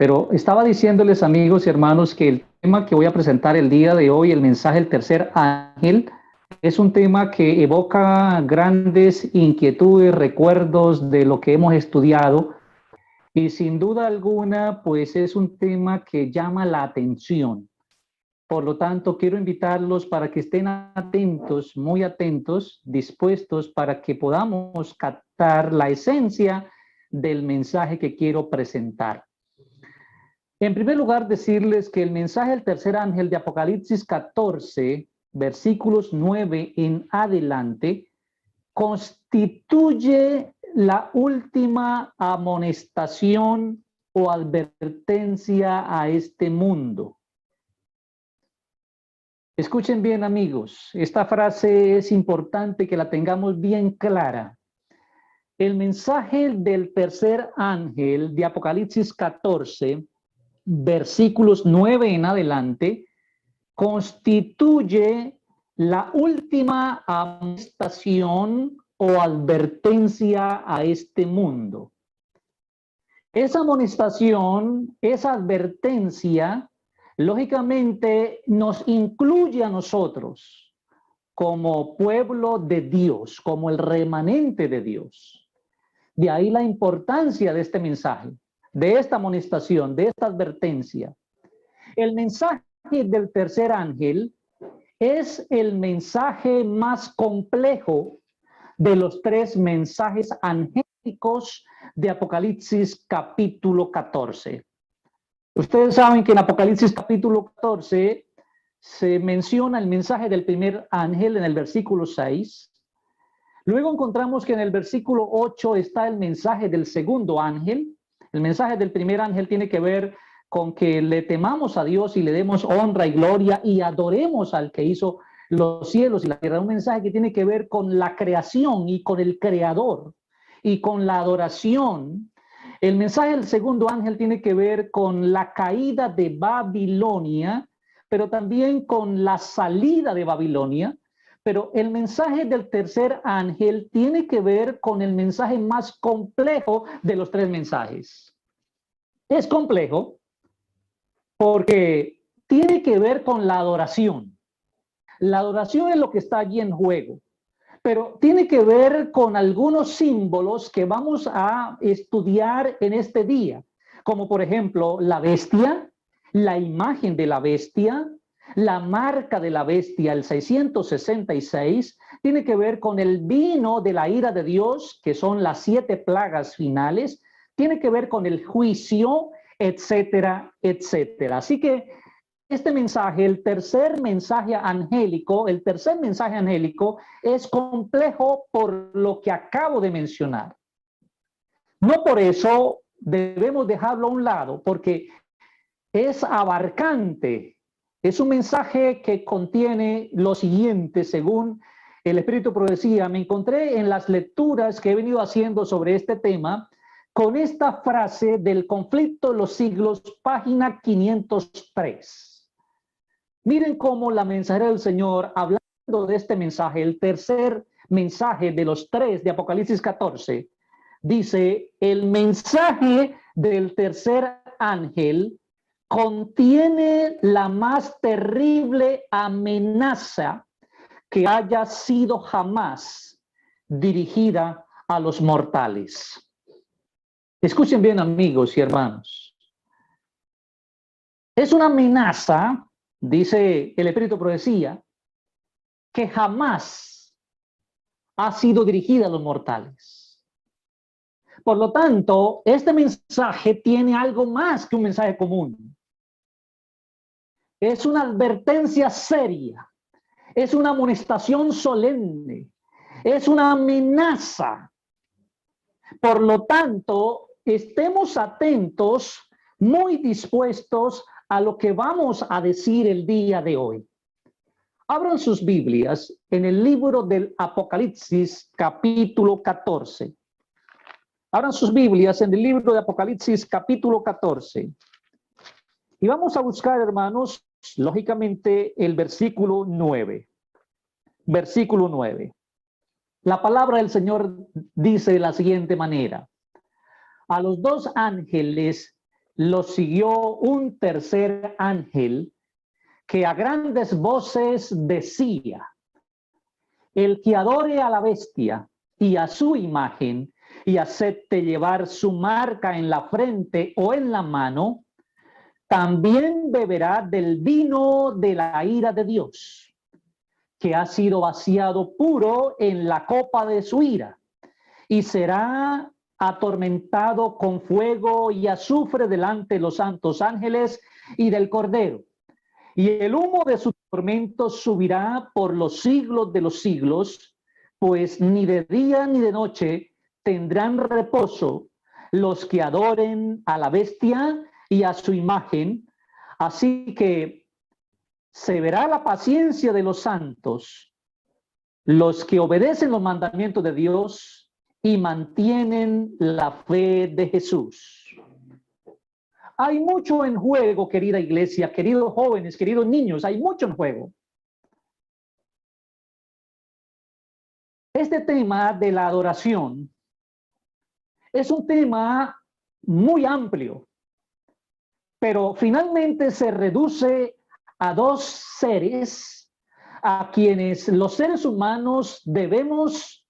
Pero estaba diciéndoles, amigos y hermanos, que el tema que voy a presentar el día de hoy, el mensaje del tercer ángel, es un tema que evoca grandes inquietudes, recuerdos de lo que hemos estudiado y sin duda alguna, pues es un tema que llama la atención. Por lo tanto, quiero invitarlos para que estén atentos, muy atentos, dispuestos para que podamos captar la esencia del mensaje que quiero presentar. En primer lugar, decirles que el mensaje del tercer ángel de Apocalipsis 14, versículos 9 en adelante, constituye la última amonestación o advertencia a este mundo. Escuchen bien, amigos, esta frase es importante que la tengamos bien clara. El mensaje del tercer ángel de Apocalipsis 14, versículos 9 en adelante, constituye la última amonestación o advertencia a este mundo. Esa amonestación, esa advertencia, lógicamente nos incluye a nosotros como pueblo de Dios, como el remanente de Dios. De ahí la importancia de este mensaje, de esta amonestación, de esta advertencia. El mensaje del tercer ángel es el mensaje más complejo de los tres mensajes angélicos de Apocalipsis capítulo 14. Ustedes saben que en Apocalipsis capítulo 14 se menciona el mensaje del primer ángel en el versículo 6. Luego encontramos que en el versículo 8 está el mensaje del segundo ángel. El mensaje del primer ángel tiene que ver con que le temamos a Dios y le demos honra y gloria y adoremos al que hizo los cielos y la tierra. Un mensaje que tiene que ver con la creación y con el creador y con la adoración. El mensaje del segundo ángel tiene que ver con la caída de Babilonia, pero también con la salida de Babilonia. Pero el mensaje del tercer ángel tiene que ver con el mensaje más complejo de los tres mensajes. Es complejo porque tiene que ver con la adoración. La adoración es lo que está allí en juego, pero tiene que ver con algunos símbolos que vamos a estudiar en este día, como por ejemplo la bestia, la imagen de la bestia, la marca de la bestia, el 666, tiene que ver con el vino de la ira de Dios, que son las 7 plagas finales, tiene que ver con el juicio, etcétera, etcétera. Así que este mensaje, el tercer mensaje angélico, es complejo por lo que acabo de mencionar. No por eso debemos dejarlo a un lado, porque es abarcante. Es un mensaje que contiene lo siguiente, según el Espíritu de Profecía. Me encontré en las lecturas que he venido haciendo sobre este tema con esta frase del conflicto de los siglos, página 503. Miren cómo la mensajera del Señor, hablando de este mensaje, el tercer mensaje de los 3 de Apocalipsis 14, dice: el mensaje del tercer ángel contiene la más terrible amenaza que haya sido jamás dirigida a los mortales. Escuchen bien, amigos y hermanos. Es una amenaza, dice el Espíritu de Profecía, que jamás ha sido dirigida a los mortales. Por lo tanto, este mensaje tiene algo más que un mensaje común. Es una advertencia seria, es una amonestación solemne, es una amenaza. Por lo tanto, estemos atentos, muy dispuestos a lo que vamos a decir el día de hoy. Abran sus Biblias en el libro del Apocalipsis, capítulo 14. Abran sus Biblias en el libro de Apocalipsis, capítulo 14. Y vamos a buscar, hermanos, lógicamente, el versículo 9. Versículo 9. La palabra del Señor dice de la siguiente manera: a los 2 ángeles lo siguió un tercer ángel que a grandes voces decía: el que adore a la bestia y a su imagen y acepte llevar su marca en la frente o en la mano, también beberá del vino de la ira de Dios, que ha sido vaciado puro en la copa de su ira, y será atormentado con fuego y azufre delante de los santos ángeles y del Cordero. Y el humo de sus tormentos subirá por los siglos de los siglos, pues ni de día ni de noche tendrán reposo los que adoren a la bestia y a su imagen. Así que se verá la paciencia de los santos, los que obedecen los mandamientos de Dios y mantienen la fe de Jesús. Hay mucho en juego, querida iglesia, queridos jóvenes, queridos niños, hay mucho en juego. Este tema de la adoración es un tema muy amplio, pero finalmente se reduce a dos seres a quienes los seres humanos debemos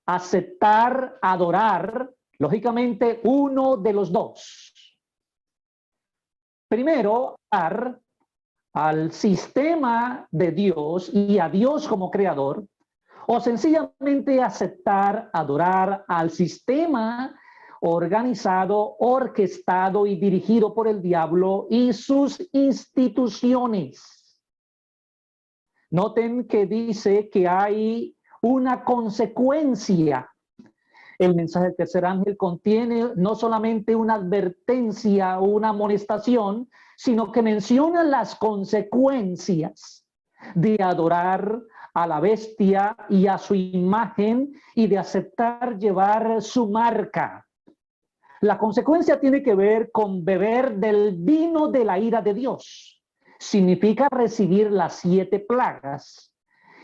aceptar, adorar, lógicamente uno de los dos. Primero, al sistema de Dios y a Dios como creador, o sencillamente aceptar, adorar al sistema organizado, orquestado y dirigido por el diablo y sus instituciones. Noten que dice que hay una consecuencia. El mensaje del tercer ángel contiene no solamente una advertencia o una amonestación, sino que menciona las consecuencias de adorar a la bestia y a su imagen y de aceptar llevar su marca. La consecuencia tiene que ver con beber del vino de la ira de Dios. Significa recibir las 7 plagas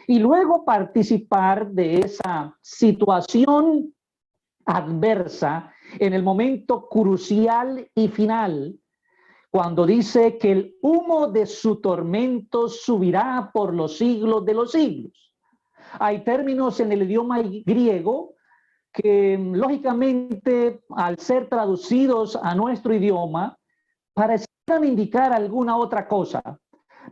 y luego participar de esa situación adversa en el momento crucial y final, cuando dice que el humo de su tormento subirá por los siglos de los siglos. Hay términos en el idioma griego que lógicamente al ser traducidos a nuestro idioma parecieran indicar alguna otra cosa,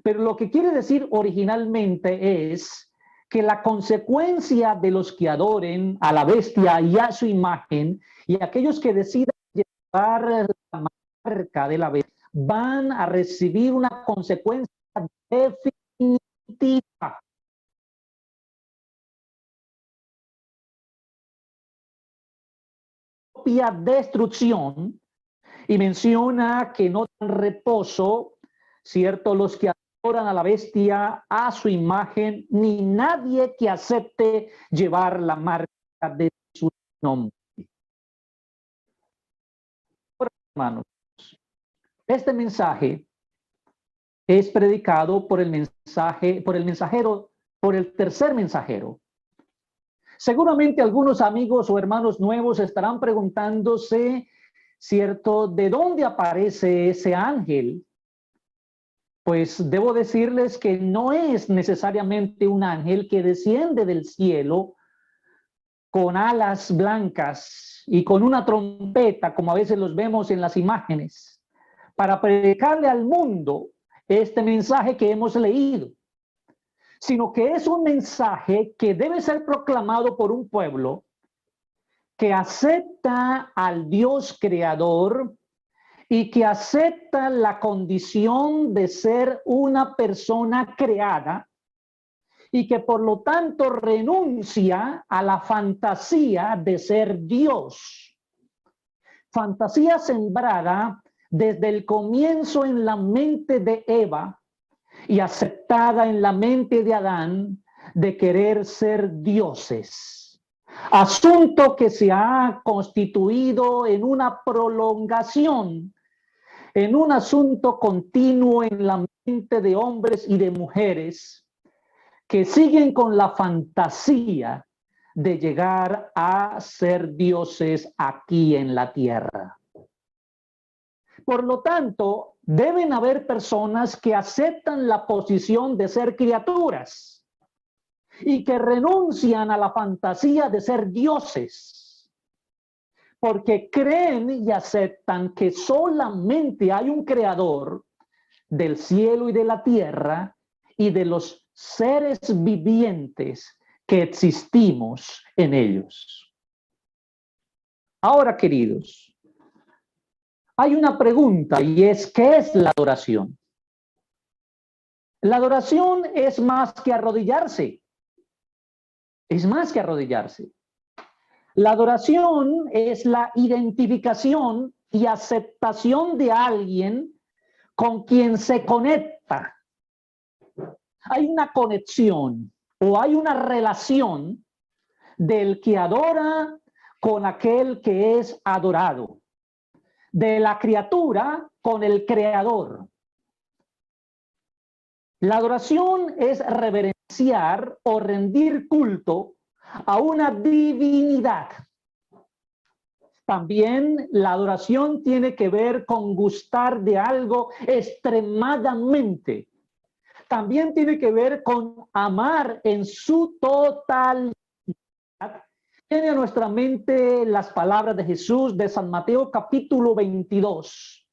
pero lo que quiere decir originalmente es que la consecuencia de los que adoren a la bestia y a su imagen y aquellos que decidan llevar la marca de la bestia van a recibir una consecuencia definitiva. Propia destrucción, y menciona que no dan reposo, ¿cierto? Los que adoran a la bestia, a su imagen, ni nadie que acepte llevar la marca de su nombre. Hermanos, este mensaje es predicado por el mensajero, por el tercer mensajero. Seguramente algunos amigos o hermanos nuevos estarán preguntándose, ¿cierto?, ¿de dónde aparece ese ángel? Pues debo decirles que no es necesariamente un ángel que desciende del cielo con alas blancas y con una trompeta, como a veces los vemos en las imágenes, para predicarle al mundo este mensaje que hemos leído, sino que es un mensaje que debe ser proclamado por un pueblo que acepta al Dios creador y que acepta la condición de ser una persona creada y que por lo tanto renuncia a la fantasía de ser Dios. Fantasía sembrada desde el comienzo en la mente de Eva y aceptada en la mente de Adán de querer ser dioses. Asunto que se ha constituido en una prolongación, en un asunto continuo en la mente de hombres y de mujeres que siguen con la fantasía de llegar a ser dioses aquí en la tierra. Por lo tanto, deben haber personas que aceptan la posición de ser criaturas y que renuncian a la fantasía de ser dioses, porque creen y aceptan que solamente hay un creador del cielo y de la tierra y de los seres vivientes que existimos en ellos. Ahora, queridos, hay una pregunta y es, ¿qué es la adoración? La adoración es más que arrodillarse. Es más que arrodillarse. La adoración es la identificación y aceptación de alguien con quien se conecta. Hay una conexión o hay una relación del que adora con aquel que es adorado, de la criatura con el creador. La adoración es reverenciar o rendir culto a una divinidad. También la adoración tiene que ver con gustar de algo extremadamente. También tiene que ver con amar en su totalidad. Tiene a nuestra mente las palabras de Jesús de San Mateo capítulo 22.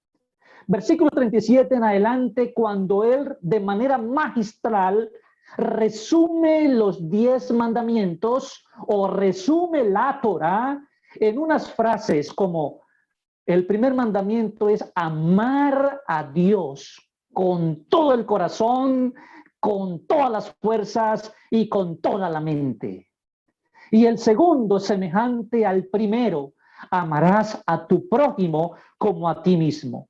Versículo 37 en adelante, cuando él de manera magistral resume los 10 mandamientos o resume la Torá en unas frases como: el primer mandamiento es amar a Dios con todo el corazón, con todas las fuerzas y con toda la mente. Y el segundo, semejante al primero, amarás a tu prójimo como a ti mismo.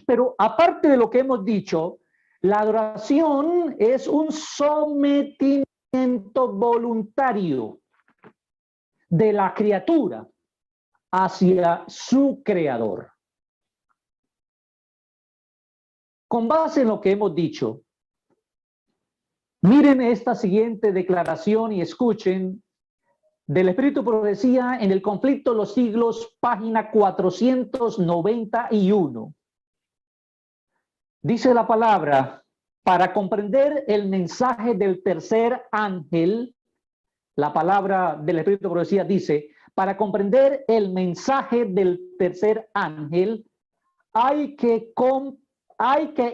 Pero aparte de lo que hemos dicho, la adoración es un sometimiento voluntario de la criatura hacia su creador. Con base en lo que hemos dicho, miren esta siguiente declaración y escuchen del Espíritu Profecía en el Conflicto de los Siglos, página 491. Dice la palabra: para comprender el mensaje del tercer ángel, la palabra del Espíritu de Profecía dice, para comprender el mensaje del tercer ángel, hay que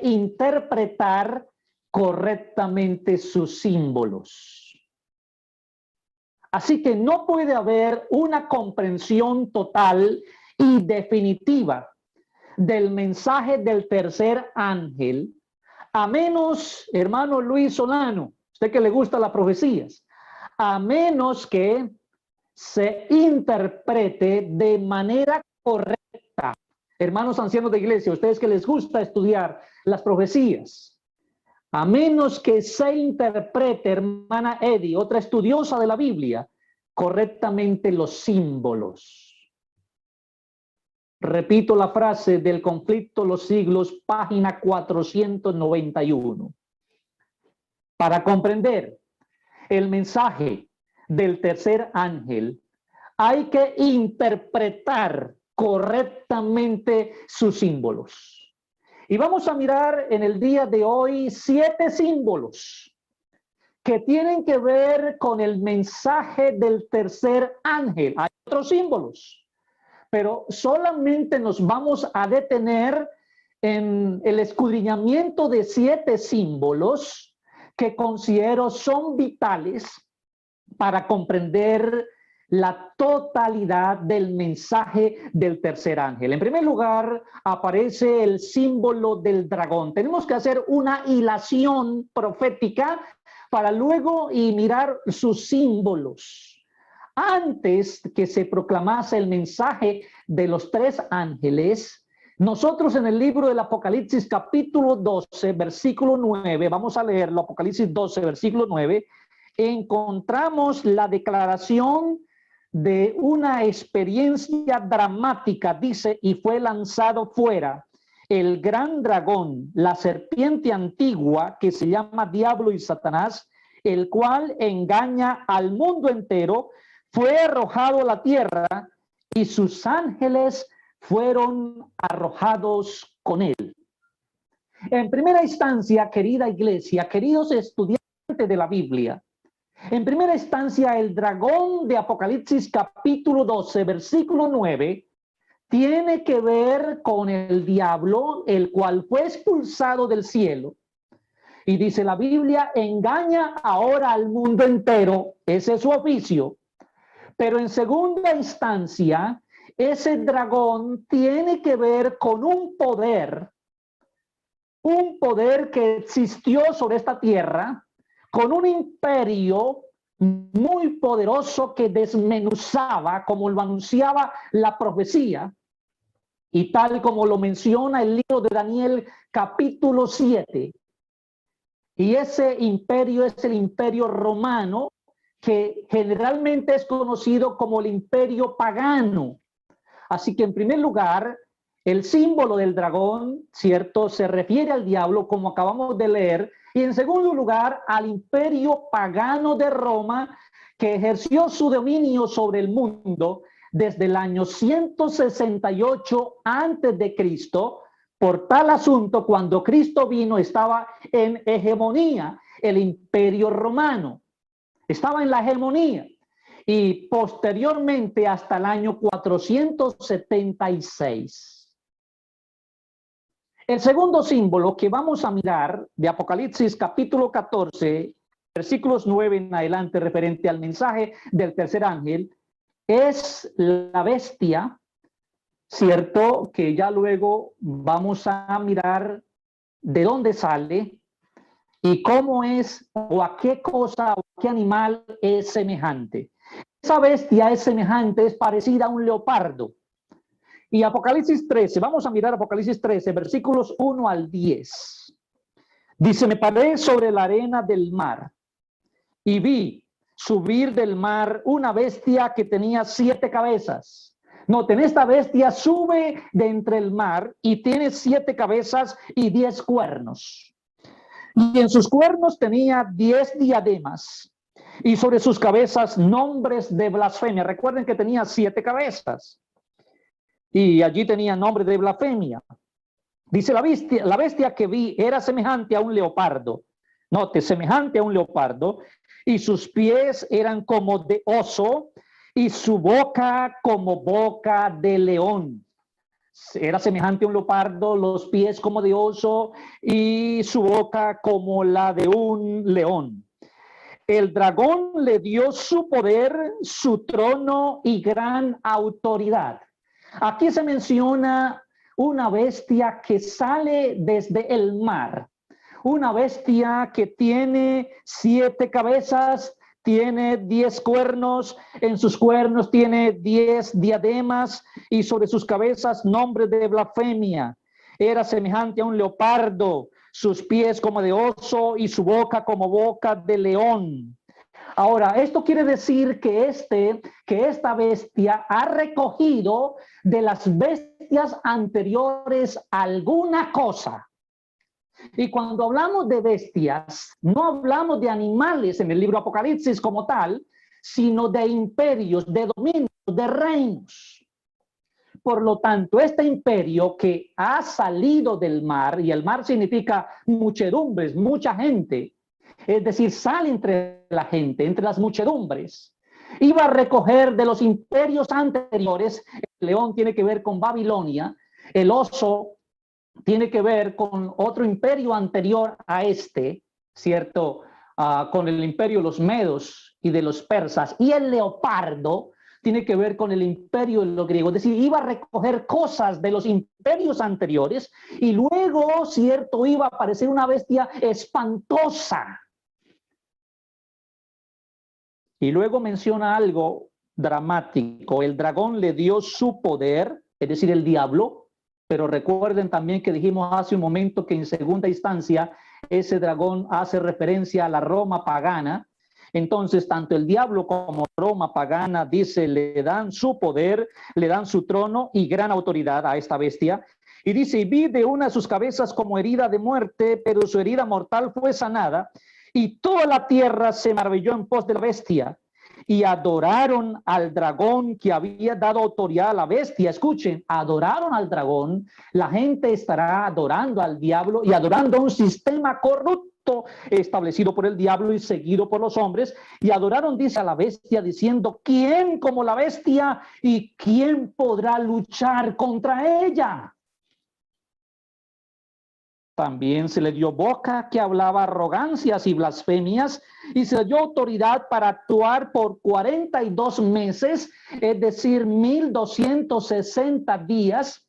interpretar correctamente sus símbolos. Así que no puede haber una comprensión total y definitiva del mensaje del tercer ángel, a menos, hermano Luis Solano, usted que le gusta las profecías, a menos que se interprete de manera correcta. Hermanos ancianos de iglesia, ustedes que les gusta estudiar las profecías, a menos que se interprete, hermana Eddie, otra estudiosa de la Biblia, correctamente los símbolos. Repito la frase del Conflicto de los Siglos, página 491. Para comprender el mensaje del tercer ángel, hay que interpretar correctamente sus símbolos. Y vamos a mirar en el día de hoy 7 símbolos que tienen que ver con el mensaje del tercer ángel. Hay otros símbolos, pero solamente nos vamos a detener en el escudriñamiento de 7 símbolos que considero son vitales para comprender la totalidad del mensaje del tercer ángel. En primer lugar, aparece el símbolo del dragón. Tenemos que hacer una hilación profética para luego mirar sus símbolos. Antes que se proclamase el mensaje de los 3 ángeles, nosotros en el libro del Apocalipsis capítulo 12, versículo 9, vamos a leerlo, Apocalipsis 12, versículo 9, encontramos la declaración de una experiencia dramática. Dice: y fue lanzado fuera el gran dragón, la serpiente antigua, que se llama Diablo y Satanás, el cual engaña al mundo entero. Fue arrojado a la tierra y sus ángeles fueron arrojados con él. En primera instancia, querida iglesia, queridos estudiantes de la Biblia, en primera instancia, el dragón de Apocalipsis capítulo 12, versículo 9, tiene que ver con el diablo, el cual fue expulsado del cielo. Y dice la Biblia, engaña ahora al mundo entero, ese es su oficio. Pero en segunda instancia, ese dragón tiene que ver con un poder que existió sobre esta tierra, con un imperio muy poderoso que desmenuzaba, como lo anunciaba la profecía, y tal como lo menciona el libro de Daniel capítulo 7. Y ese imperio es el imperio romano, que generalmente es conocido como el imperio pagano. Así que en primer lugar, el símbolo del dragón, ¿cierto?, se refiere al diablo, como acabamos de leer, y en segundo lugar, al imperio pagano de Roma, que ejerció su dominio sobre el mundo desde el año 168 antes de Cristo. Por tal asunto, cuando Cristo vino, estaba en hegemonía el imperio romano, estaba en la hegemonía, y posteriormente hasta el año 476. El segundo símbolo que vamos a mirar de Apocalipsis capítulo 14, versículos 9 en adelante, referente al mensaje del tercer ángel, es la bestia, ¿cierto? Que ya luego vamos a mirar de dónde sale y cómo es, o a qué cosa, o a qué animal es semejante. Esa bestia es semejante, es parecida a un leopardo. Y Apocalipsis 13, vamos a mirar Apocalipsis 13, versículos 1 al 10. Dice, me paré sobre la arena del mar y vi subir del mar una bestia que tenía 7 cabezas. Noten, esta bestia sube de entre el mar y tiene 7 cabezas y 10 cuernos. Y en sus cuernos tenía 10 diademas y sobre sus cabezas nombres de blasfemia. Recuerden que tenía 7 cabezas. Y allí tenía nombre de blasfemia. Dice la bestia que vi era semejante a un leopardo. Note, semejante a un leopardo. Y sus pies eran como de oso y su boca como boca de león. Era semejante a un leopardo, los pies como de oso y su boca como la de un león. El dragón le dio su poder, su trono y gran autoridad. Aquí se menciona una bestia que sale desde el mar, una bestia que tiene 7 cabezas, tiene 10 cuernos, en sus cuernos tiene 10 diademas y sobre sus cabezas nombres de blasfemia. Era semejante a un leopardo, sus pies como de oso y su boca como boca de león. Ahora, esto quiere decir que esta bestia ha recogido de las bestias anteriores alguna cosa. Y cuando hablamos de bestias, no hablamos de animales en el libro Apocalipsis como tal, sino de imperios, de dominios, de reinos. Por lo tanto, este imperio que ha salido del mar, y el mar significa muchedumbres, mucha gente, es decir, sale entre la gente, entre las muchedumbres, iba a recoger de los imperios anteriores. El león tiene que ver con Babilonia, el oso tiene que ver con otro imperio anterior a este, ¿cierto? Con el imperio de los medos y de los persas, y el leopardo tiene que ver con el imperio de los griegos. Es decir, iba a recoger cosas de los imperios anteriores y luego, ¿cierto?, iba a aparecer una bestia espantosa. Y luego menciona algo dramático. El dragón le dio su poder, es decir, el diablo, pero recuerden también que dijimos hace un momento que en segunda instancia ese dragón hace referencia a la Roma pagana. Entonces, tanto el diablo como Roma pagana, dice, le dan su poder, le dan su trono y gran autoridad a esta bestia. Y dice, y vi de una de sus cabezas como herida de muerte, pero su herida mortal fue sanada. Y toda la tierra se maravilló en pos de la bestia. y adoraron al dragón que había dado autoridad a la bestia. Escuchen, adoraron al dragón. La gente estará adorando al diablo y adorando un sistema corrupto establecido por el diablo y seguido por los hombres. Y adoraron, dice, a la bestia, diciendo: ¿quién como la bestia y quién podrá luchar contra ella? También se le dio boca que hablaba arrogancias y blasfemias, y se le dio autoridad para actuar por 42 meses, es decir, 1260 días,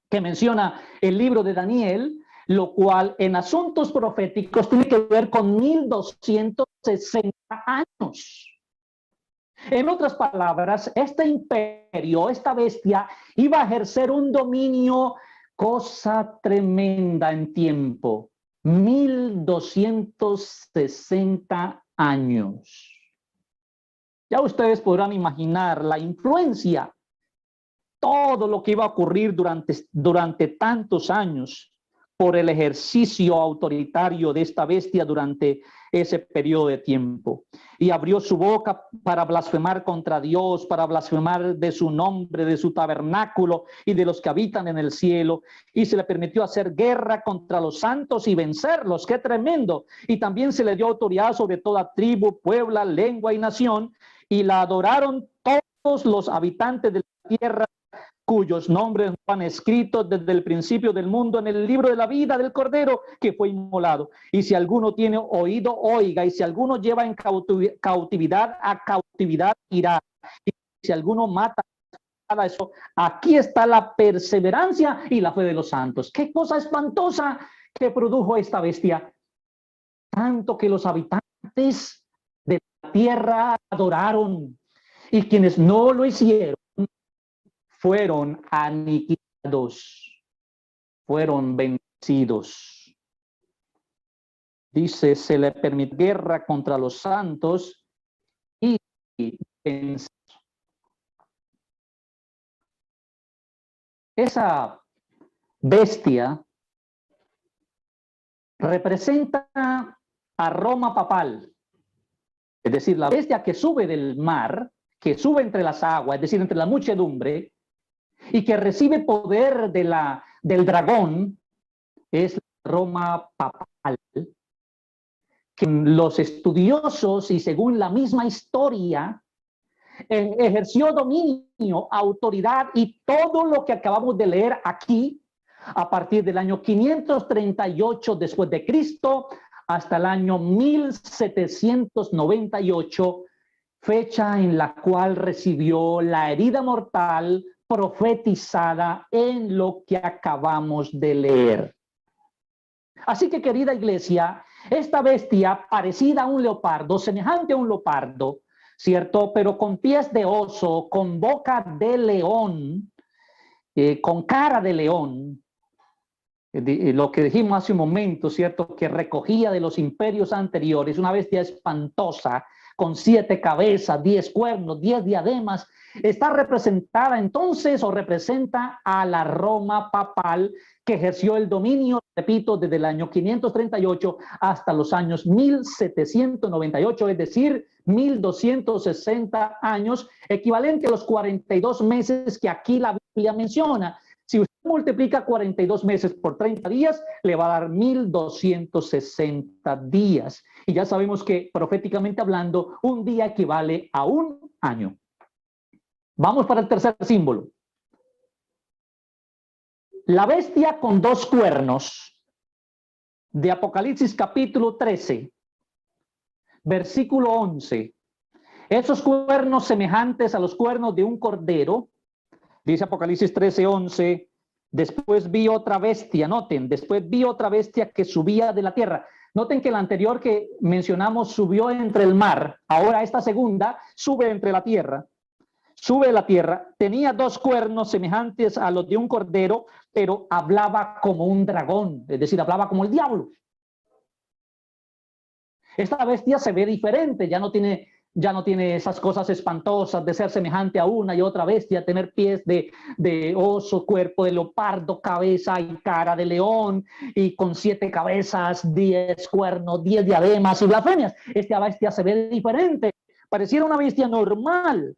que menciona el libro de Daniel, lo cual en asuntos proféticos tiene que ver con 1260 años. En otras palabras, este imperio, esta bestia, iba a ejercer un dominio, cosa tremenda en tiempo, 1260 años. Ya ustedes podrán imaginar la influencia, todo lo que iba a ocurrir durante tantos años por el ejercicio autoritario de esta bestia durante ese periodo de tiempo. Y abrió su boca para blasfemar contra Dios, para blasfemar de su nombre, de su tabernáculo y de los que habitan en el cielo. Y se le permitió hacer guerra contra los santos y vencerlos. ¡Qué tremendo! Y también se le dio autoridad sobre toda tribu, pueblo, lengua y nación. Y la adoraron todos los habitantes de la tierra, cuyos nombres van escritos desde el principio del mundo en el libro de la vida del Cordero que fue inmolado. Y si alguno tiene oído, oiga, y si alguno lleva en cautividad, a cautividad irá. Y si alguno mata, eso, aquí está la perseverancia y la fe de los santos. Qué cosa espantosa que produjo esta bestia. Tanto que los habitantes de la tierra adoraron, y quienes no lo hicieron fueron aniquilados, fueron vencidos. Dice, se le permite guerra contra los santos y vencer. Esa bestia representa a Roma papal, es decir, la bestia que sube del mar, que sube entre las aguas, es decir, entre la muchedumbre, y que recibe poder del dragón, es Roma papal, que los estudiosos y según la misma historia ejerció dominio, autoridad y todo lo que acabamos de leer aquí a partir del año 538 después de Cristo hasta el año 1798, fecha en la cual recibió la herida mortal profetizada en lo que acabamos de leer. Así que, querida iglesia, esta bestia parecida a un leopardo, semejante a un leopardo, ¿cierto? Pero con pies de oso, con boca de león, con cara de león, lo que dijimos hace un momento, ¿cierto? Que recogía de los imperios anteriores, una bestia espantosa, con 7 cabezas, 10 cuernos, 10 diademas, está representada entonces o representa a la Roma papal que ejerció el dominio, repito, desde el año 538 hasta los años 1798, es decir, 1260 años, equivalente a los 42 meses que aquí la Biblia menciona. Si usted multiplica 42 meses por 30 días, le va a dar 1260 días. Y ya sabemos que, proféticamente hablando, un día equivale a un año. Vamos para el tercer símbolo. La bestia con 2 cuernos, de Apocalipsis capítulo 13, versículo 11. Esos cuernos semejantes a los cuernos de un cordero, dice Apocalipsis 13:11, después vi otra bestia, noten, después vi otra bestia que subía de la tierra. Noten que la anterior que mencionamos subió entre el mar, ahora esta segunda sube entre la tierra. Sube de la tierra, tenía 2 cuernos semejantes a los de un cordero, pero hablaba como un dragón, es decir, hablaba como el diablo. Esta bestia se ve diferente, ya no tiene esas cosas espantosas de ser semejante a una y otra bestia, tener pies de oso, cuerpo de leopardo, cabeza y cara de león, y con 7 cabezas, 10 cuernos, 10 diademas y blasfemias. Esta bestia se ve diferente, Pareciera una bestia normal.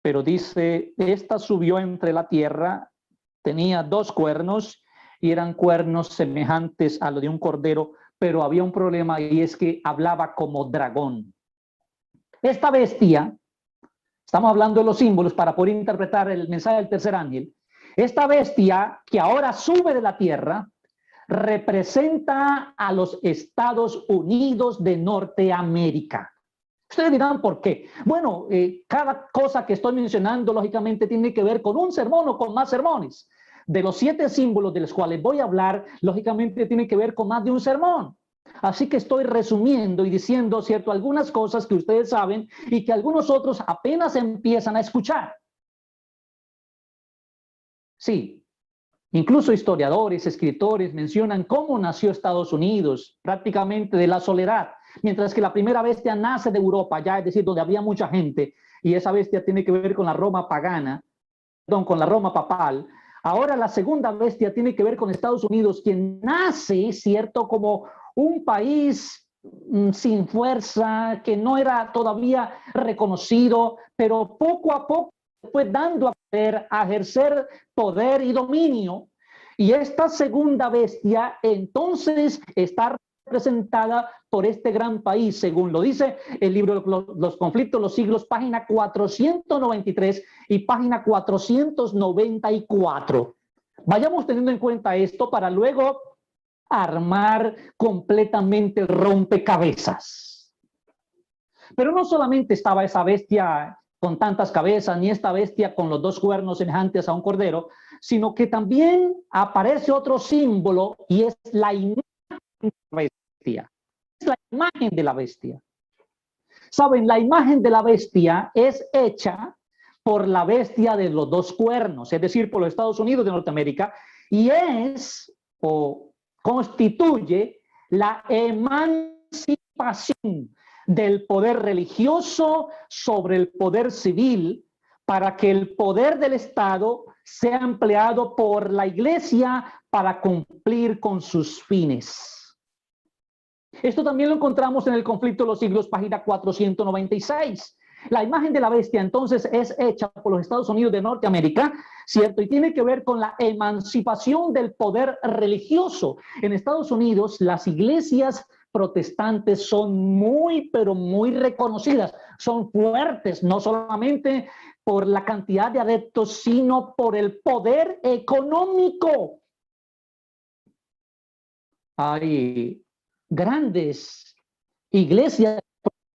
Pero dice, esta subió entre la tierra, tenía 2 cuernos y eran cuernos semejantes a lo de un cordero, pero había un problema y es que hablaba como dragón. Esta bestia, estamos hablando de los símbolos para poder interpretar el mensaje del tercer ángel, esta bestia que ahora sube de la tierra representa a los Estados Unidos de Norteamérica. Ustedes dirán, ¿por qué? Bueno, cada cosa que estoy mencionando, lógicamente, tiene que ver con un sermón o con más sermones. De los 7 símbolos de los cuales voy a hablar, lógicamente, tiene que ver con más de un sermón. Así que estoy resumiendo y diciendo, ¿cierto?, algunas cosas que ustedes saben y que algunos otros apenas empiezan a escuchar. Sí, incluso historiadores, escritores mencionan cómo nació Estados Unidos, prácticamente de la soledad. Mientras que la primera bestia nace de Europa, ya es decir, donde había mucha gente, y esa bestia tiene que ver con la Roma pagana, perdón, con la Roma papal. Ahora la segunda bestia tiene que ver con Estados Unidos, quien nace, cierto, como un país sin fuerza, que no era todavía reconocido, pero poco a poco fue dando a poder, a ejercer poder y dominio. Y esta segunda bestia entonces está representada por este gran país, según lo dice el libro Los conflictos, los siglos, página 493 y página 494. Vayamos teniendo en cuenta esto para luego armar completamente el rompecabezas. Pero no solamente estaba esa bestia con tantas cabezas, ni esta bestia con los 2 cuernos semejantes a un cordero, sino que también aparece otro símbolo y es la imagen de la bestia. Es la imagen de la bestia. Saben, la imagen de la bestia es hecha por la bestia de los 2 cuernos, es decir, por los Estados Unidos de Norteamérica, y es o constituye la emancipación del poder religioso sobre el poder civil para que el poder del Estado sea empleado por la Iglesia para cumplir con sus fines. Esto también lo encontramos en el conflicto de los siglos, página 496. La imagen de la bestia entonces es hecha por los Estados Unidos de Norteamérica, ¿cierto? Y tiene que ver con la emancipación del poder religioso. En Estados Unidos las iglesias protestantes son muy, pero muy reconocidas, son fuertes, no solamente por la cantidad de adeptos, sino por el poder económico. Hay grandes iglesias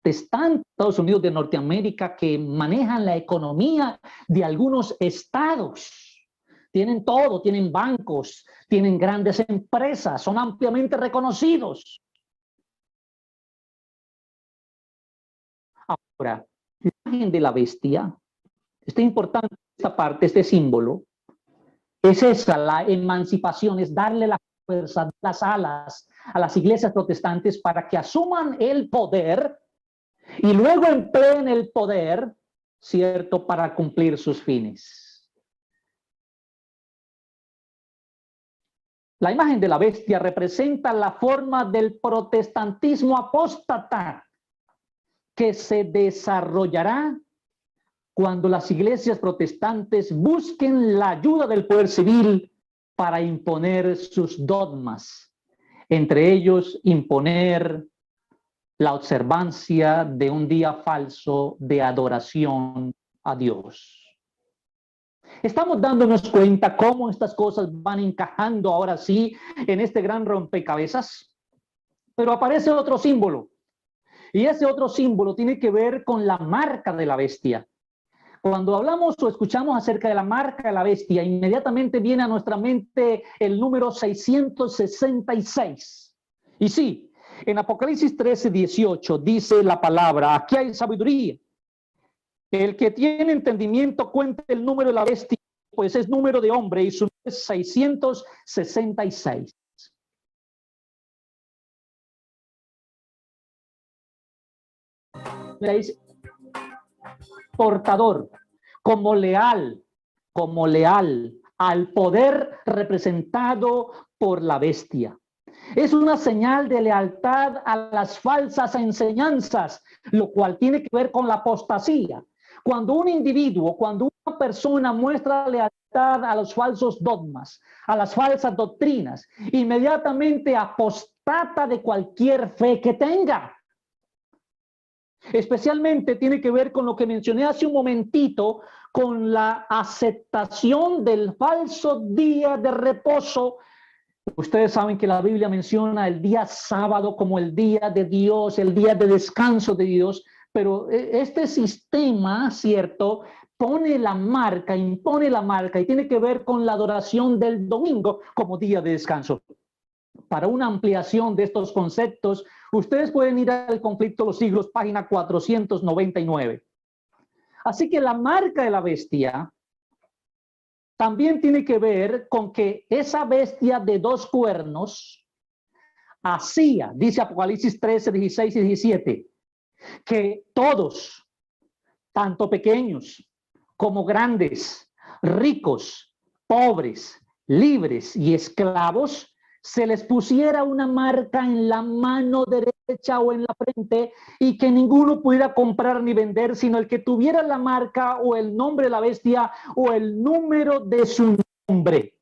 protestantes, Estados Unidos de Norteamérica, que manejan la economía de algunos estados. Tienen todo, tienen bancos, tienen grandes empresas, son ampliamente reconocidos. Ahora, la imagen de la bestia, está importante esta parte, este símbolo, es esa, la emancipación, es darle la fuerza, las alas a las iglesias protestantes para que asuman el poder y luego empleen el poder, ¿cierto?, para cumplir sus fines. La imagen de la bestia representa la forma del protestantismo apóstata que se desarrollará cuando las iglesias protestantes busquen la ayuda del poder civil para imponer sus dogmas, entre ellos imponer la observancia de un día falso de adoración a Dios. Estamos dándonos cuenta cómo estas cosas van encajando ahora sí en este gran rompecabezas, pero aparece otro símbolo, y ese otro símbolo tiene que ver con la marca de la bestia. Cuando hablamos o escuchamos acerca de la marca de la bestia, inmediatamente viene a nuestra mente el número 666. Y sí, en Apocalipsis 13:18 dice la palabra, aquí hay sabiduría. El que tiene entendimiento cuente el número de la bestia, pues es número de hombre y su número es 666. Portador, como leal al poder representado por la bestia. Es una señal de lealtad a las falsas enseñanzas, lo cual tiene que ver con la apostasía. Cuando un individuo, cuando una persona muestra lealtad a los falsos dogmas, a las falsas doctrinas, inmediatamente apostata de cualquier fe que tenga. Especialmente tiene que ver con lo que mencioné hace un momentito, con la aceptación del falso día de reposo. Ustedes saben que la Biblia menciona el día sábado como el día de Dios, el día de descanso de Dios, pero este sistema, ¿cierto?, impone la marca y tiene que ver con la adoración del domingo como día de descanso. Para una ampliación de estos conceptos, ustedes pueden ir al Conflicto de los Siglos, página 499. Así que la marca de la bestia también tiene que ver con que esa bestia de dos cuernos hacía, dice Apocalipsis 13, 16 y 17, que todos, tanto pequeños como grandes, ricos, pobres, libres y esclavos, se les pusiera una marca en la mano derecha o en la frente y que ninguno pudiera comprar ni vender, sino el que tuviera la marca o el nombre de la bestia o el número de su nombre.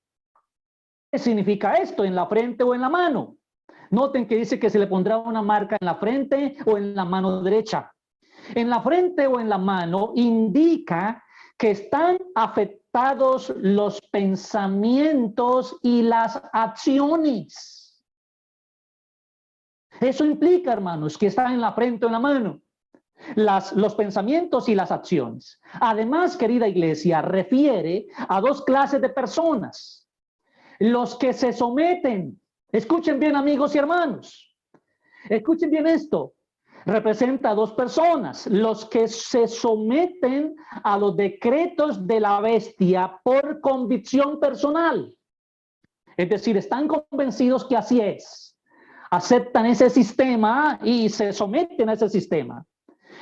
¿Qué significa esto? ¿En la frente o en la mano? Noten que dice que se le pondrá una marca en la frente o en la mano derecha. En la frente o en la mano indica que están afectados los pensamientos y las acciones. Eso implica, hermanos, que está en la frente o en la mano. Los pensamientos y las acciones. Además, querida iglesia, refiere a dos clases de personas. Los que se someten. Escuchen bien, amigos y hermanos. Escuchen bien esto. Representa a dos personas, los que se someten a los decretos de la bestia por convicción personal. Es decir, están convencidos que así es. Aceptan ese sistema y se someten a ese sistema.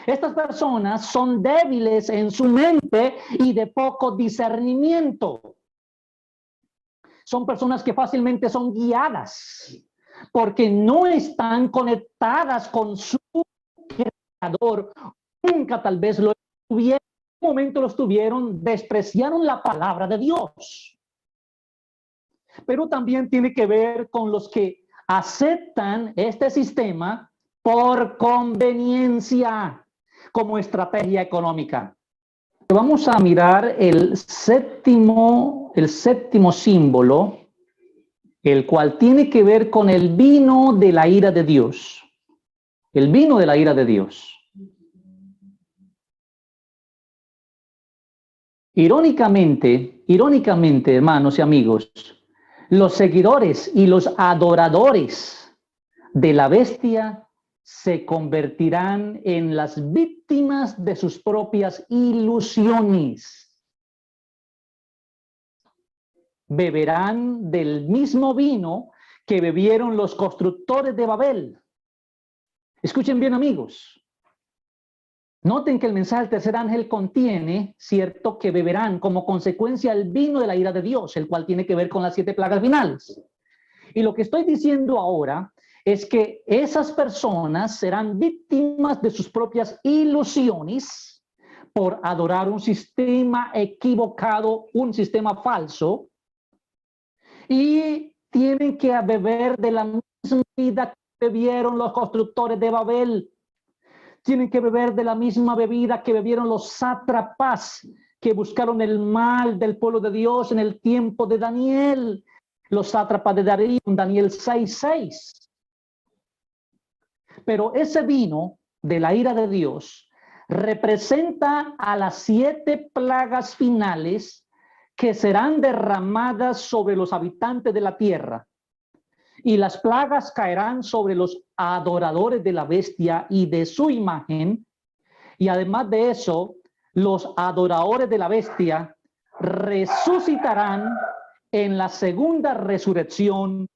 Estas personas son débiles en su mente y de poco discernimiento. Son personas que fácilmente son guiadas porque no están conectadas con su creador. Nunca tal vez lo tuvieron, en un momento lo tuvieron, despreciaron la palabra de Dios. Pero también tiene que ver con los que aceptan este sistema por conveniencia, como estrategia económica. Vamos a mirar el séptimo símbolo, el cual tiene que ver con el vino de la ira de Dios. El vino de la ira de Dios. Irónicamente, hermanos y amigos, los seguidores y los adoradores de la bestia se convertirán en las víctimas de sus propias ilusiones. Beberán del mismo vino que bebieron los constructores de Babel. Escuchen bien, amigos. Noten que el mensaje del tercer ángel contiene, cierto, que beberán como consecuencia el vino de la ira de Dios, el cual tiene que ver con las 7 plagas finales. Y lo que estoy diciendo ahora es que esas personas serán víctimas de sus propias ilusiones por adorar un sistema equivocado, un sistema falso, y tienen que beber de la misma vida que bebieron los constructores de Babel. Tienen que beber de la misma bebida que bebieron los sátrapas que buscaron el mal del pueblo de Dios en el tiempo de Daniel. Los sátrapas de Darío, Daniel 6:6. Pero ese vino de la ira de Dios representa a las 7 plagas finales que serán derramadas sobre los habitantes de la tierra. Y las plagas caerán sobre los adoradores de la bestia y de su imagen. Y además de eso, los adoradores de la bestia resucitarán en la segunda resurrección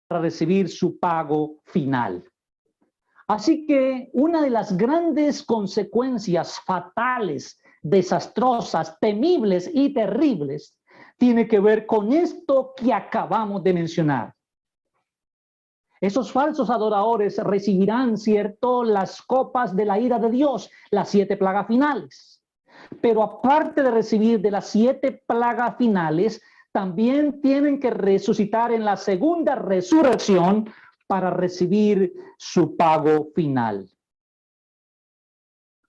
para recibir su pago final. Así que una de las grandes consecuencias fatales, desastrosas, temibles y terribles tiene que ver con esto que acabamos de mencionar. Esos falsos adoradores recibirán, ¿cierto?, las copas de la ira de Dios, las 7 plagas finales. Pero aparte de recibir de las 7 plagas finales, también tienen que resucitar en la segunda resurrección para recibir su pago final.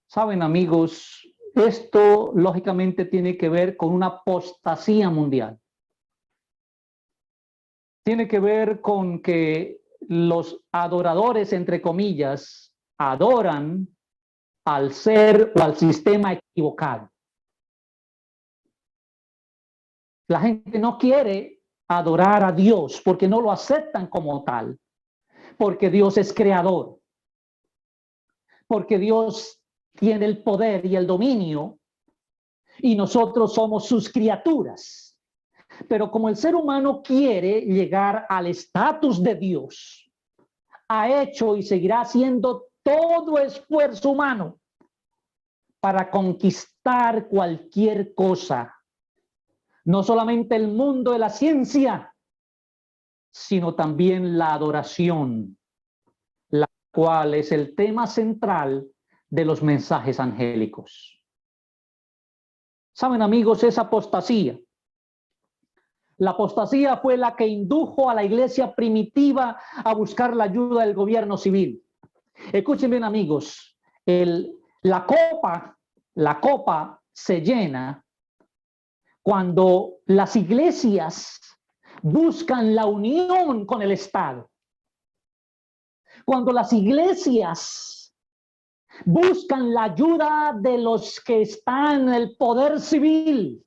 Saben, amigos, esto lógicamente tiene que ver con una apostasía mundial. Tiene que ver con que los adoradores, entre comillas, adoran al ser o al sistema equivocado. La gente no quiere adorar a Dios porque no lo aceptan como tal, porque Dios es creador, porque Dios tiene el poder y el dominio y nosotros somos sus criaturas. Pero como el ser humano quiere llegar al estatus de Dios, ha hecho y seguirá haciendo todo esfuerzo humano para conquistar cualquier cosa. No solamente el mundo de la ciencia, sino también la adoración, la cual es el tema central de los mensajes angélicos. Saben, amigos, esa apostasía. La apostasía fue la que indujo a la iglesia primitiva a buscar la ayuda del gobierno civil. Escuchen bien, amigos, la copa se llena cuando las iglesias buscan la unión con el Estado. Cuando las iglesias buscan la ayuda de los que están en el poder civil.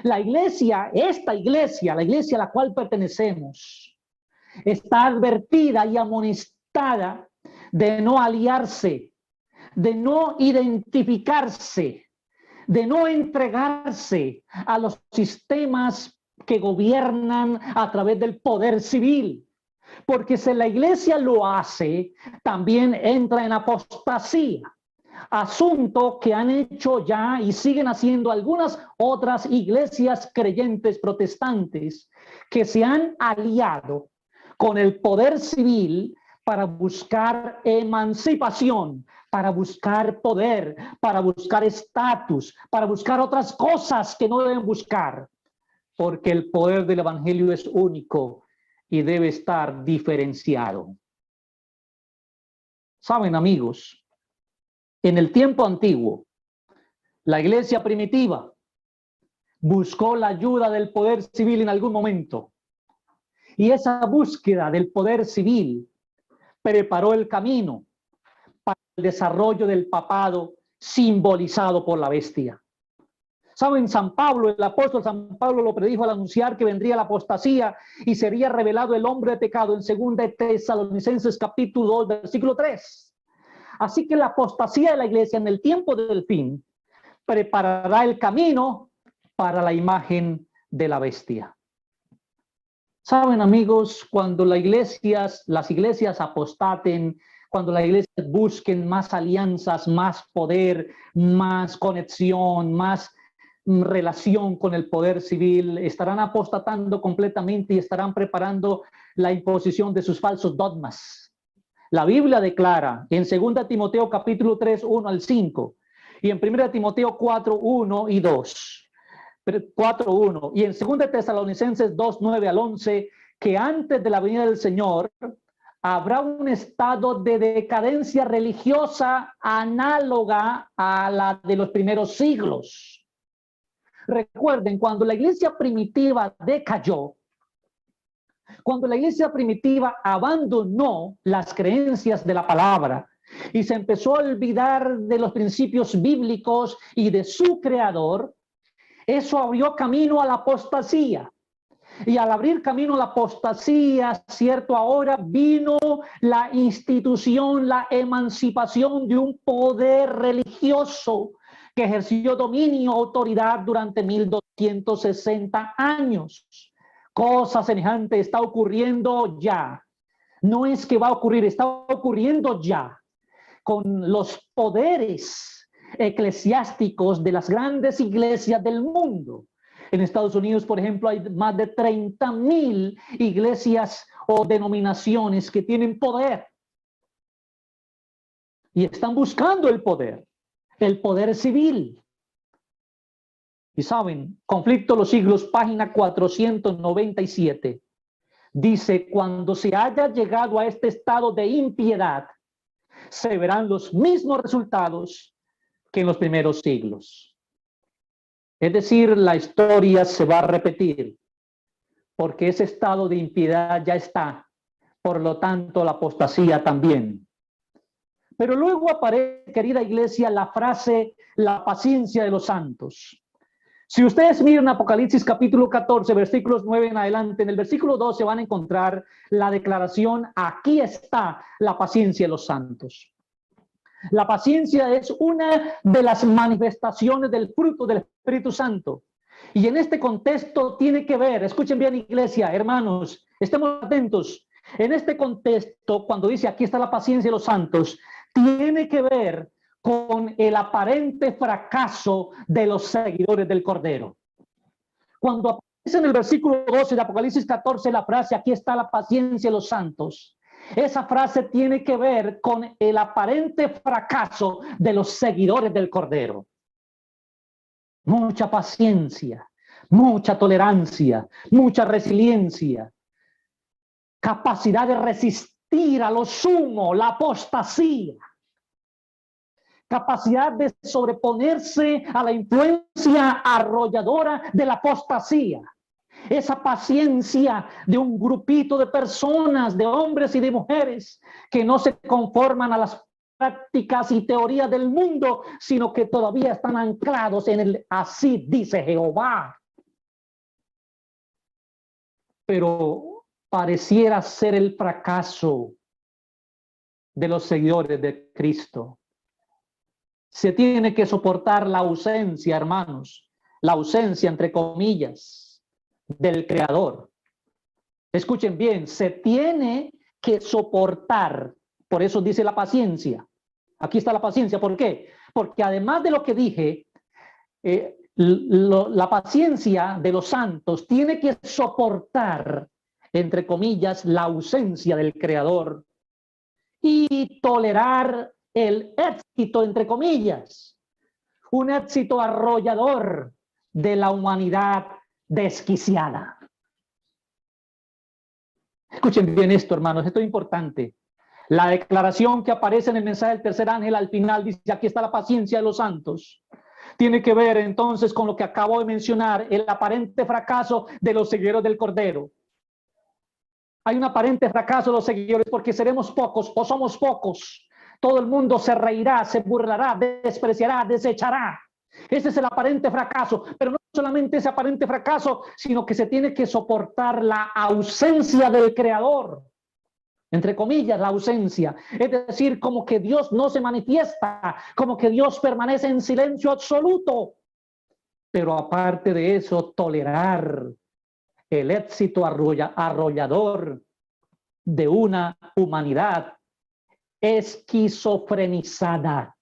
La iglesia, la iglesia a la cual pertenecemos, está advertida y amonestada de no aliarse, de no identificarse, de no entregarse a los sistemas que gobiernan a través del poder civil. Porque si la iglesia lo hace, también entra en apostasía. Asunto que han hecho ya y siguen haciendo algunas otras iglesias creyentes protestantes que se han aliado con el poder civil para buscar emancipación, para buscar poder, para buscar estatus, para buscar otras cosas que no deben buscar, porque el poder del evangelio es único y debe estar diferenciado. Saben, amigos, en el tiempo antiguo, la iglesia primitiva buscó la ayuda del poder civil en algún momento. Y esa búsqueda del poder civil preparó el camino para el desarrollo del papado simbolizado por la bestia. ¿Saben? San Pablo, el apóstol San Pablo lo predijo al anunciar que vendría la apostasía y sería revelado el hombre de pecado en 2 Tesalonicenses capítulo 2, versículo 3. Así que la apostasía de la iglesia en el tiempo del fin preparará el camino para la imagen de la bestia. Saben, amigos, cuando las iglesias apostaten, cuando las iglesias busquen más alianzas, más poder, más conexión, más relación con el poder civil, estarán apostatando completamente y estarán preparando la imposición de sus falsos dogmas. La Biblia declara en 2 Timoteo capítulo 3, 1 al 5 y en 1 Timoteo 4, 1 y 2. 4, 1 y en 2 Tesalonicenses 2, 9 al 11 que antes de la venida del Señor habrá un estado de decadencia religiosa análoga a la de los primeros siglos. Recuerden, cuando la iglesia primitiva decayó, cuando la iglesia primitiva abandonó las creencias de la palabra y se empezó a olvidar de los principios bíblicos y de su creador, eso abrió camino a la apostasía. Y al abrir camino a la apostasía, cierto, ahora vino la institución, la emancipación de un poder religioso que ejerció dominio, autoridad durante 1260 años. Cosa semejante está ocurriendo ya. No es que va a ocurrir, está ocurriendo ya con los poderes eclesiásticos de las grandes iglesias del mundo. En Estados Unidos, por ejemplo, hay más de 30,000 iglesias o denominaciones que tienen poder y están buscando el poder civil. Y saben, Conflicto de los Siglos, página 497, dice: cuando se haya llegado a este estado de impiedad, se verán los mismos resultados que en los primeros siglos. Es decir, la historia se va a repetir, porque ese estado de impiedad ya está, por lo tanto la apostasía también. Pero luego aparece, querida iglesia, la frase, la paciencia de los santos. Si ustedes miran Apocalipsis capítulo 14, versículos 9 en adelante, en el versículo 12 van a encontrar la declaración: aquí está la paciencia de los santos. La paciencia es una de las manifestaciones del fruto del Espíritu Santo. Y en este contexto tiene que ver, escuchen bien iglesia, hermanos, estemos atentos. En este contexto, cuando dice aquí está la paciencia de los santos, tiene que ver con el aparente fracaso de los seguidores del Cordero. Cuando aparece en el versículo 12 de Apocalipsis 14 la frase aquí está la paciencia de los santos, esa frase tiene que ver con el aparente fracaso de los seguidores del Cordero. Mucha paciencia, mucha tolerancia, mucha resiliencia, capacidad de resistir a lo sumo la apostasía, capacidad de sobreponerse a la influencia arrolladora de la apostasía. Esa paciencia de un grupito de personas, de hombres y de mujeres, que no se conforman a las prácticas y teorías del mundo, sino que todavía están anclados en el así dice Jehová. Pero pareciera ser el fracaso de los seguidores de Cristo. Se tiene que soportar la ausencia, hermanos, la ausencia, entre comillas, del Creador. Escuchen bien, se tiene que soportar, por eso dice la paciencia. Aquí está la paciencia, ¿por qué? Porque además de lo que dije, la paciencia de los santos tiene que soportar, entre comillas, la ausencia del Creador y tolerar el éxito, entre comillas, un éxito arrollador de la humanidad desquiciada. Escuchen bien esto, hermanos, esto es importante. La declaración que aparece en el mensaje del tercer ángel al final dice: aquí está la paciencia de los santos. Tiene que ver entonces con lo que acabo de mencionar, el aparente fracaso de los seguidores del Cordero. Hay un aparente fracaso de los seguidores porque seremos pocos o somos pocos. Todo el mundo se reirá, se burlará, despreciará, desechará. Ese es el aparente fracaso, pero no solamente ese aparente fracaso, sino que se tiene que soportar la ausencia del Creador. Entre comillas, la ausencia. Es decir, como que Dios no se manifiesta, como que Dios permanece en silencio absoluto. Pero aparte de eso, tolerar el éxito arrollador de una humanidad esquizofrenizada,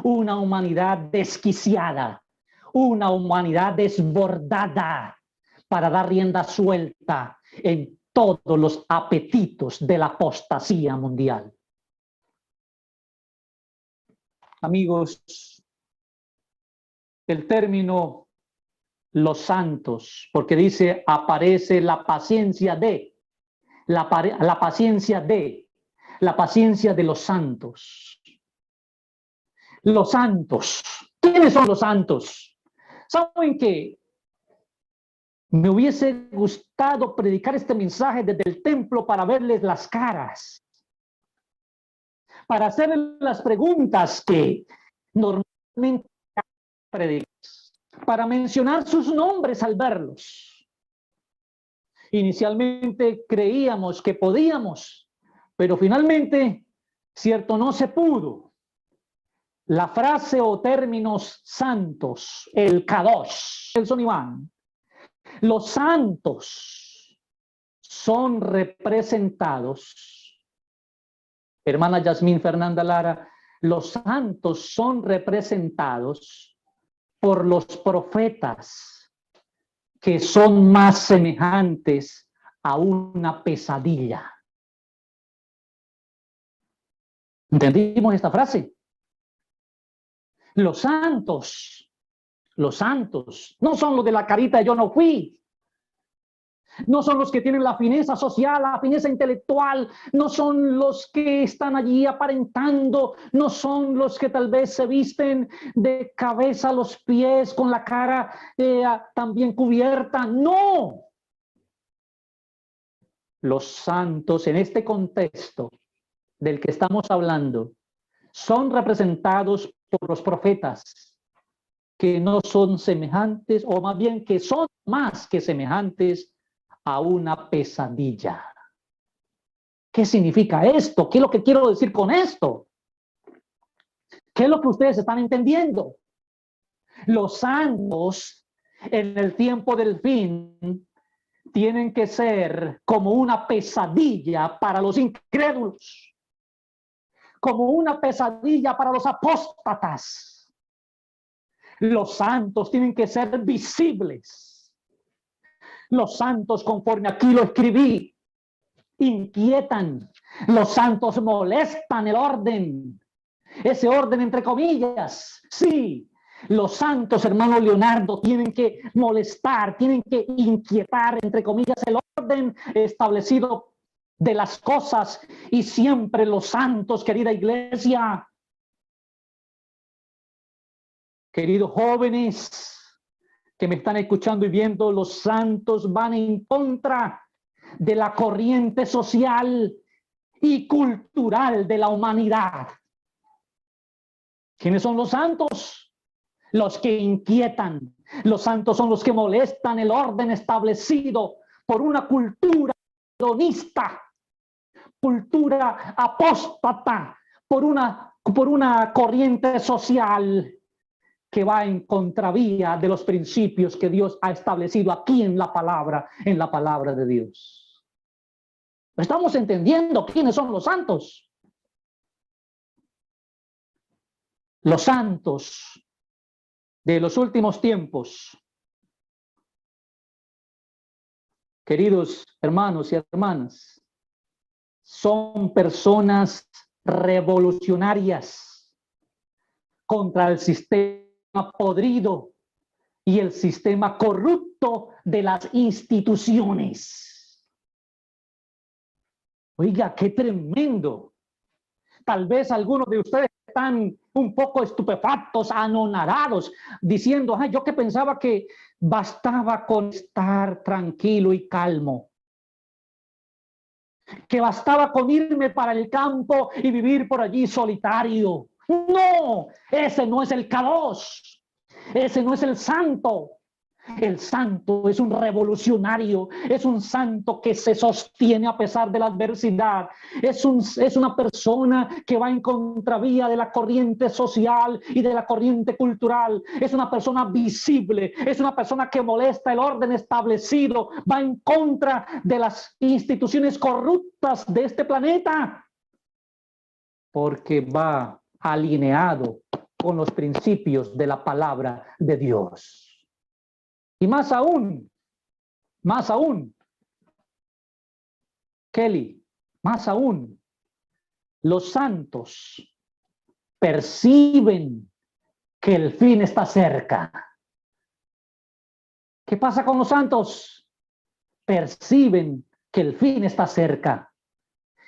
una humanidad desquiciada, una humanidad desbordada para dar rienda suelta en todos los apetitos de la apostasía mundial. Amigos, el término los santos, porque dice aparece la paciencia de, la paciencia de los santos. Los santos. ¿Quiénes son los santos? ¿Saben qué? Me hubiese gustado predicar este mensaje desde el templo para verles las caras, para hacerles las preguntas que normalmente predicas, para mencionar sus nombres al verlos. Inicialmente creíamos que podíamos, pero finalmente, cierto, no se pudo. La frase o términos santos, el Kadosh, el Soniván, los santos son representados, hermana Yasmín Fernanda Lara, los santos son representados por los profetas, que son más semejantes a una pesadilla. ¿Entendimos esta frase? Los santos no son los de la carita yo no fui. No son los que tienen la fineza social, la fineza intelectual, no son los que están allí aparentando, no son los que tal vez se visten de cabeza a los pies con la cara también cubierta. No. Los santos en este contexto del que estamos hablando son representados por los profetas, que no son semejantes, o más bien que son más que semejantes a una pesadilla. ¿Qué significa esto? ¿Qué es lo que quiero decir con esto? ¿Qué es lo que ustedes están entendiendo? Los santos en el tiempo del fin tienen que ser como una pesadilla para los incrédulos, como una pesadilla para los apóstatas. Los santos tienen que ser visibles. Los santos, conforme aquí lo escribí, inquietan. Los santos molestan el orden. Ese orden entre comillas. Sí, los santos, hermano Leonardo, tienen que molestar, tienen que inquietar, entre comillas, el orden establecido de las cosas. Y siempre los santos, querida iglesia, queridos jóvenes que me están escuchando y viendo, los santos van en contra de la corriente social y cultural de la humanidad. ¿Quiénes son los santos? Los que inquietan. Los santos son los que molestan el orden establecido por una cultura hedonista, cultura apóstata, por una corriente social que va en contravía de los principios que Dios ha establecido aquí en la palabra de Dios. ¿Estamos entendiendo quiénes son los santos? Los santos de los últimos tiempos, queridos hermanos y hermanas, son personas revolucionarias contra el sistema podrido y el sistema corrupto de las instituciones. Oiga, qué tremendo. Tal vez algunos de ustedes están un poco estupefactos, anonadados, diciendo, ay, yo que pensaba que bastaba con estar tranquilo y calmo, que bastaba con irme para el campo y vivir por allí solitario. No, ese no es el Kadosh, ese no es el santo. El santo es un revolucionario, es un santo que se sostiene a pesar de la adversidad, es una persona que va en contravía de la corriente social y de la corriente cultural, es una persona visible, es una persona que molesta el orden establecido, va en contra de las instituciones corruptas de este planeta, porque va alineado con los principios de la palabra de Dios. Y más aún, Kelly, más aún, los santos perciben que el fin está cerca. ¿Qué pasa con los santos? Perciben que el fin está cerca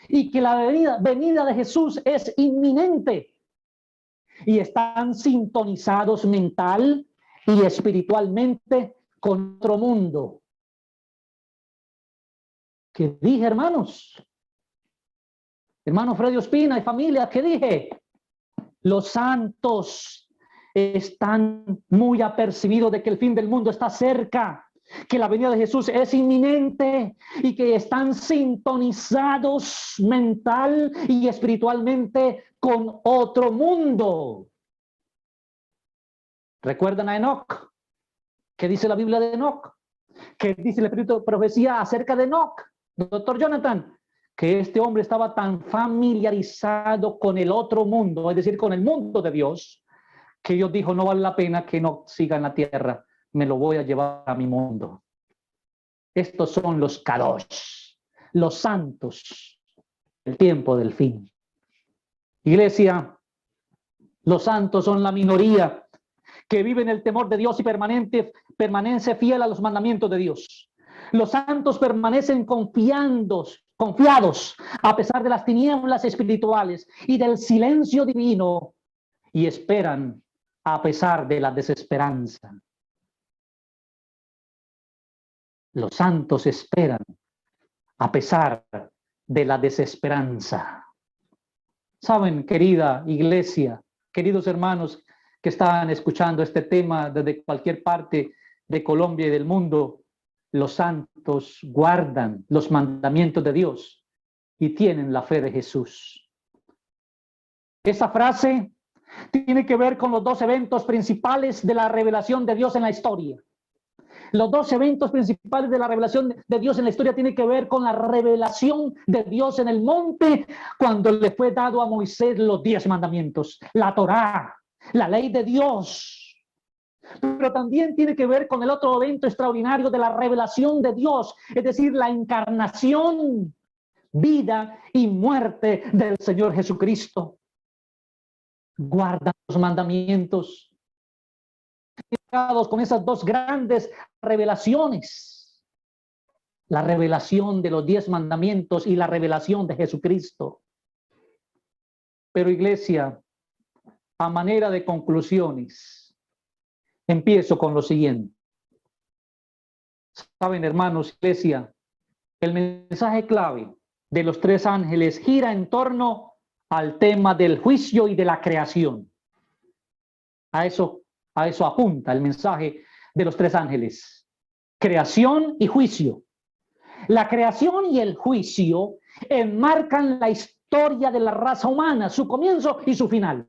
y que la venida de Jesús es inminente y están sintonizados mental y espiritualmente con otro mundo. ¿Qué dije, hermanos? Hermano Freddy Ospina y familia, ¿qué dije? Los santos están muy apercibidos de que el fin del mundo está cerca, que la venida de Jesús es inminente y que están sintonizados mental y espiritualmente con otro mundo. ¿Recuerdan a Enoc? ¿Qué dice la Biblia de Enoc? ¿Qué dice el Espíritu de Profecía acerca de Enoc? Doctor Jonathan, que este hombre estaba tan familiarizado con el otro mundo, es decir, con el mundo de Dios, que Dios dijo, no vale la pena que Enoc siga en la tierra, me lo voy a llevar a mi mundo. Estos son los kadosh, los santos, el tiempo del fin. Iglesia, los santos son la minoría que vive en el temor de Dios y permanece fiel a los mandamientos de Dios. Los santos permanecen confiados a pesar de las tinieblas espirituales y del silencio divino, y esperan a pesar de la desesperanza. Los santos esperan a pesar de la desesperanza. Saben, querida iglesia, queridos hermanos que están escuchando este tema desde cualquier parte de Colombia y del mundo, los santos guardan los mandamientos de Dios y tienen la fe de Jesús. Esa frase tiene que ver con los dos eventos principales de la revelación de Dios en la historia. Los dos eventos principales de la revelación de Dios en la historia tienen que ver con la revelación de Dios en el monte, cuando le fue dado a Moisés los 10 mandamientos, la Torá, la ley de Dios. Pero también tiene que ver con el otro evento extraordinario de la revelación de Dios, es decir, la encarnación, vida y muerte del Señor Jesucristo. Guardan los mandamientos con esas dos grandes revelaciones, la revelación de los 10 mandamientos y la revelación de Jesucristo. Pero iglesia, a manera de conclusiones, empiezo con lo siguiente. Saben, hermanos, iglesia, el mensaje clave de los 3 ángeles gira en torno al tema del juicio y de la creación. A eso apunta el mensaje de los 3 ángeles. Creación y juicio. La creación y el juicio enmarcan la historia de la raza humana, su comienzo y su final.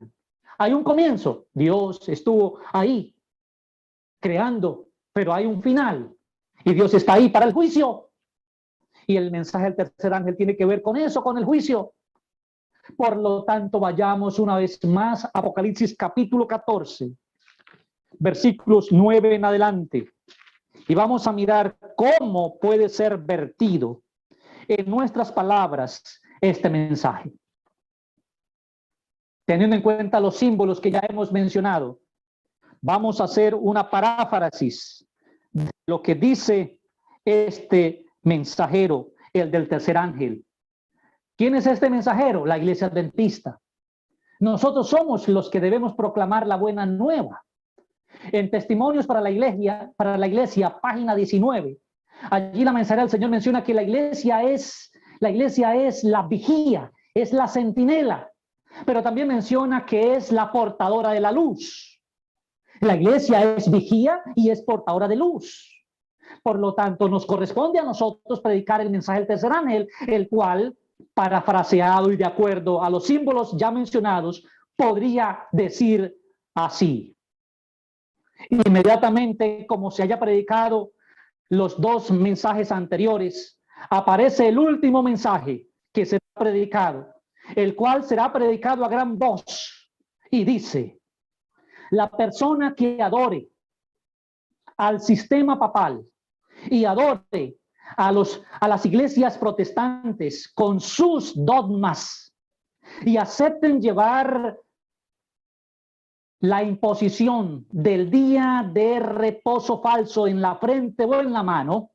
Hay un comienzo, Dios estuvo ahí creando, pero hay un final y Dios está ahí para el juicio. Y el mensaje del tercer ángel tiene que ver con eso, con el juicio. Por lo tanto, vayamos una vez más a Apocalipsis capítulo 14. Versículos 9 en adelante, y vamos a mirar cómo puede ser vertido en nuestras palabras este mensaje, teniendo en cuenta los símbolos que ya hemos mencionado. Vamos a hacer una paráfrasis de lo que dice este mensajero, el del tercer ángel. ¿Quién es este mensajero? La iglesia adventista. Nosotros somos los que debemos proclamar la buena nueva. En Testimonios para la iglesia, página 19, allí la mensajera del Señor menciona que la iglesia es la vigía, es la centinela, pero también menciona que es la portadora de la luz. La iglesia es vigía y es portadora de luz. Por lo tanto, nos corresponde a nosotros predicar el mensaje del tercer ángel, el cual, parafraseado y de acuerdo a los símbolos ya mencionados, podría decir así. Inmediatamente, como se haya predicado los 2 mensajes anteriores, aparece el último mensaje que será predicado, el cual será predicado a gran voz, y dice: la persona que adore al sistema papal y adore a las iglesias protestantes con sus dogmas y acepten llevar la imposición del día de reposo falso en la frente o en la mano,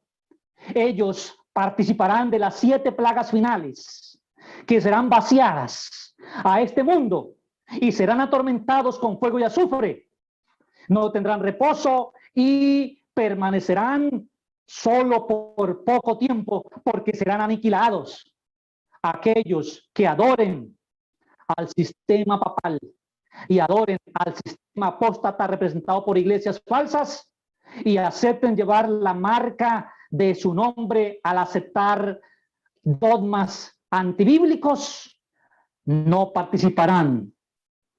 ellos participarán de las 7 plagas finales que serán vaciadas a este mundo y serán atormentados con fuego y azufre. No tendrán reposo y permanecerán solo por poco tiempo, porque serán aniquilados aquellos que adoren al sistema papal y adoren al sistema apóstata representado por iglesias falsas y acepten llevar la marca de su nombre al aceptar dogmas antibíblicos, no participarán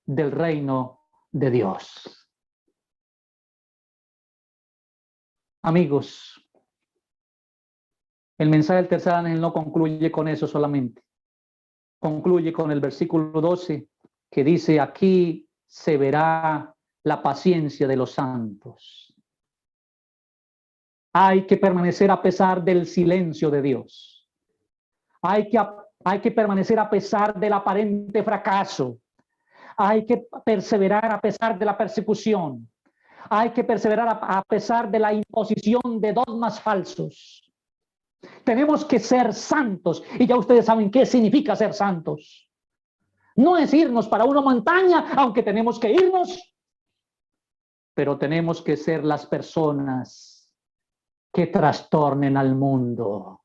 del reino de Dios. Amigos, el mensaje del tercer ángel no concluye con eso solamente. Concluye con el versículo 12, que dice: aquí se verá la paciencia de los santos. Hay que permanecer a pesar del silencio de Dios. Hay que permanecer a pesar del aparente fracaso. Hay que perseverar a pesar de la persecución. Hay que perseverar a pesar de la imposición de dogmas falsos. Tenemos que ser santos, y ya ustedes saben qué significa ser santos. No es irnos para una montaña, aunque tenemos que irnos, pero tenemos que ser las personas que trastornen al mundo.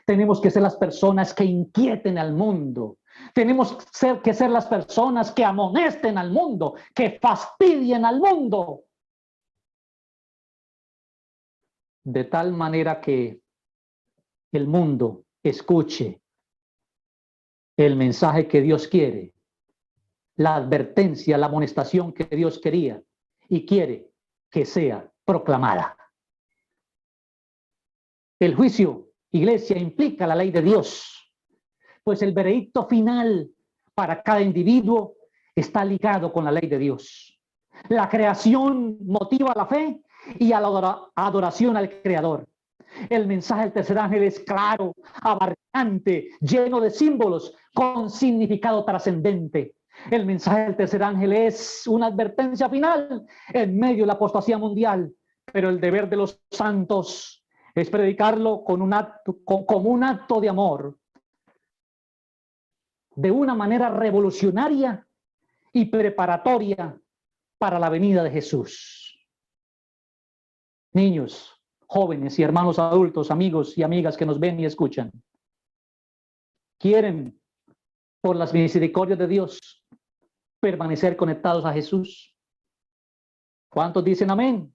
Tenemos que ser las personas que inquieten al mundo. Tenemos que ser las personas que amonesten al mundo, que fastidien al mundo. De tal manera que el mundo escuche el mensaje que Dios quiere, la advertencia, la amonestación que Dios quería y quiere que sea proclamada. El juicio, iglesia, implica la ley de Dios, pues el veredicto final para cada individuo está ligado con la ley de Dios. La creación motiva la fe y a la adoración al Creador. El mensaje del tercer ángel es claro, abarcante, lleno de símbolos, con significado trascendente. El mensaje del tercer ángel es una advertencia final en medio de la apostasía mundial, pero el deber de los santos es predicarlo como un acto de amor, de una manera revolucionaria y preparatoria para la venida de Jesús. Niños, jóvenes y hermanos adultos, amigos y amigas que nos ven y escuchan, ¿quieren, por las misericordias de Dios, permanecer conectados a Jesús? ¿Cuántos dicen amén?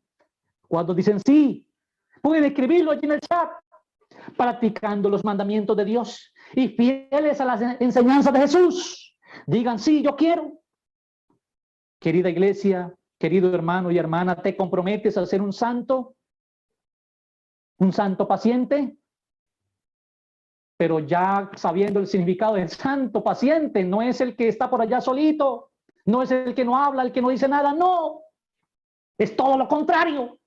¿Cuántos dicen sí? Pueden escribirlo allí en el chat. Practicando los mandamientos de Dios y fieles a las enseñanzas de Jesús. Digan sí, yo quiero. Querida iglesia, querido hermano y hermana, ¿te comprometes a ser un santo? ¿Un santo paciente? Pero ya sabiendo el significado del santo paciente, no es el que está por allá solito, no es el que no habla, el que no dice nada, no. Es todo lo contrario.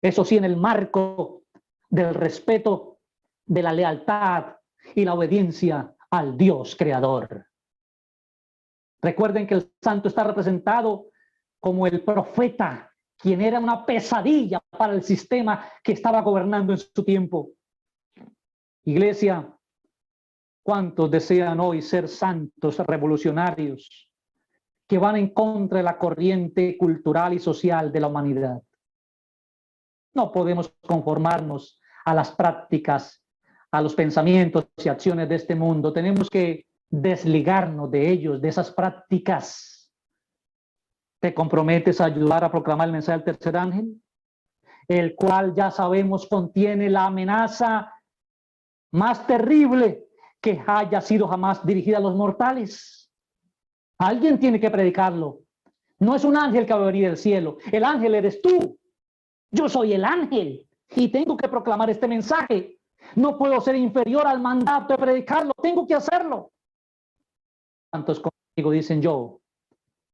Eso sí, en el marco del respeto, de la lealtad y la obediencia al Dios creador. Recuerden que el santo está representado como el profeta, quien era una pesadilla para el sistema que estaba gobernando en su tiempo. Iglesia, ¿cuántos desean hoy ser santos revolucionarios que van en contra de la corriente cultural y social de la humanidad? No podemos conformarnos a las prácticas, a los pensamientos y acciones de este mundo. Tenemos que desligarnos de ellos, de esas prácticas. ¿Te comprometes a ayudar a proclamar el mensaje del tercer ángel? El cual ya sabemos contiene la amenaza más terrible que haya sido jamás dirigida a los mortales. Alguien tiene que predicarlo. No es un ángel que va a venir del cielo. El ángel eres tú. Yo soy el ángel y tengo que proclamar este mensaje. No puedo ser inferior al mandato de predicarlo. Tengo que hacerlo. ¿Cuántos conmigo dicen yo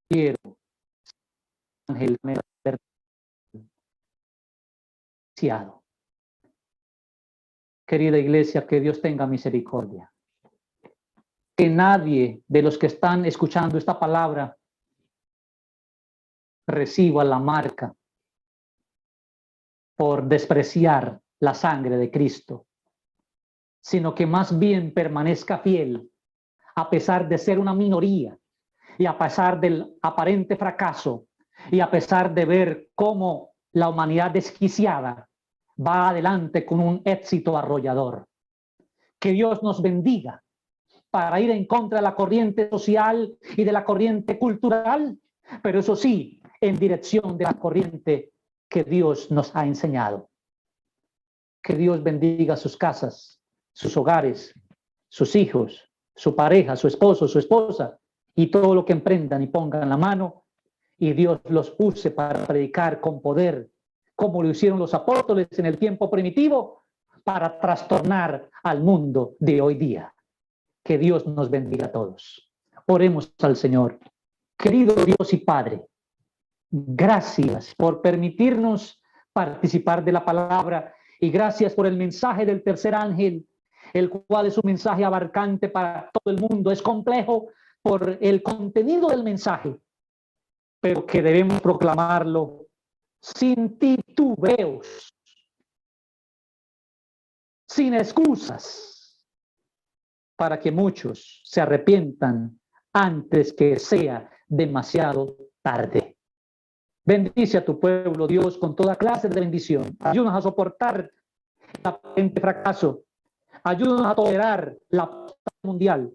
quiero ángel deseado? Querida iglesia, que Dios tenga misericordia. Que nadie de los que están escuchando esta palabra reciba la marca por despreciar la sangre de Cristo, sino que más bien permanezca fiel a pesar de ser una minoría y a pesar del aparente fracaso y a pesar de ver cómo la humanidad desquiciada va adelante con un éxito arrollador. Que Dios nos bendiga para ir en contra de la corriente social y de la corriente cultural, pero eso sí, en dirección de la corriente que Dios nos ha enseñado. Que Dios bendiga sus casas, sus hogares, sus hijos, su pareja, su esposo, su esposa, y todo lo que emprendan y pongan la mano, y Dios los use para predicar con poder, como lo hicieron los apóstoles en el tiempo primitivo, para trastornar al mundo de hoy día. Que Dios nos bendiga a todos. Oremos al Señor. Querido Dios y Padre, gracias por permitirnos participar de la palabra. Y gracias por el mensaje del tercer ángel, el cual es un mensaje abarcante para todo el mundo. Es complejo por el contenido del mensaje, pero que debemos proclamarlo sin titubeos, sin excusas, para que muchos se arrepientan antes que sea demasiado tarde. Bendice a tu pueblo, Dios, con toda clase de bendición. Ayúdanos a soportar el aparente fracaso. Ayúdanos a tolerar la paz mundial.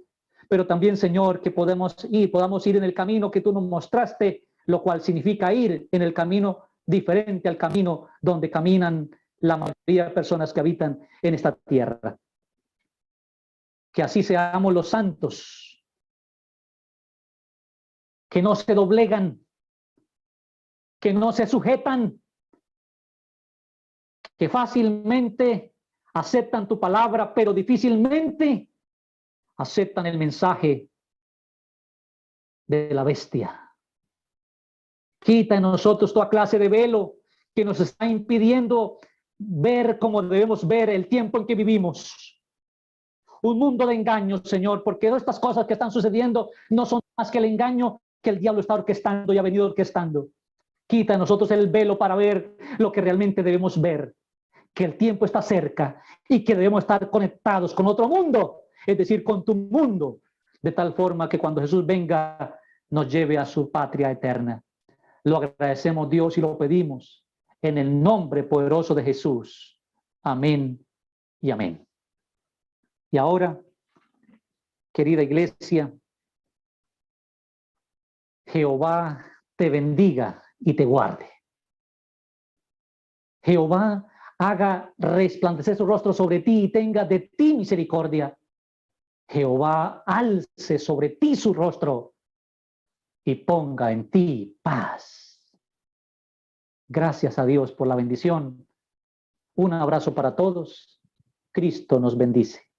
Pero también, Señor, que podamos ir en el camino que tú nos mostraste, lo cual significa ir en el camino diferente al camino donde caminan la mayoría de personas que habitan en esta tierra. Que así seamos los santos, que no se doblegan, que no se sujetan, que fácilmente aceptan tu palabra, pero difícilmente aceptan el mensaje de la bestia. Quita en nosotros toda clase de velo que nos está impidiendo ver como debemos ver el tiempo en que vivimos. Un mundo de engaños, Señor, porque estas cosas que están sucediendo no son más que el engaño que el diablo está orquestando y ha venido orquestando. Quita en nosotros el velo para ver lo que realmente debemos ver, que el tiempo está cerca y que debemos estar conectados con otro mundo, es decir, con tu mundo, de tal forma que cuando Jesús venga nos lleve a su patria eterna. Lo agradecemos, Dios, y lo pedimos en el nombre poderoso de Jesús. Amén y amén. Y ahora, querida iglesia, Jehová te bendiga y te guarde. Jehová haga resplandecer su rostro sobre ti y tenga de ti misericordia. Jehová alce sobre ti su rostro y ponga en ti paz. Gracias a Dios por la bendición. Un abrazo para todos. Cristo nos bendice.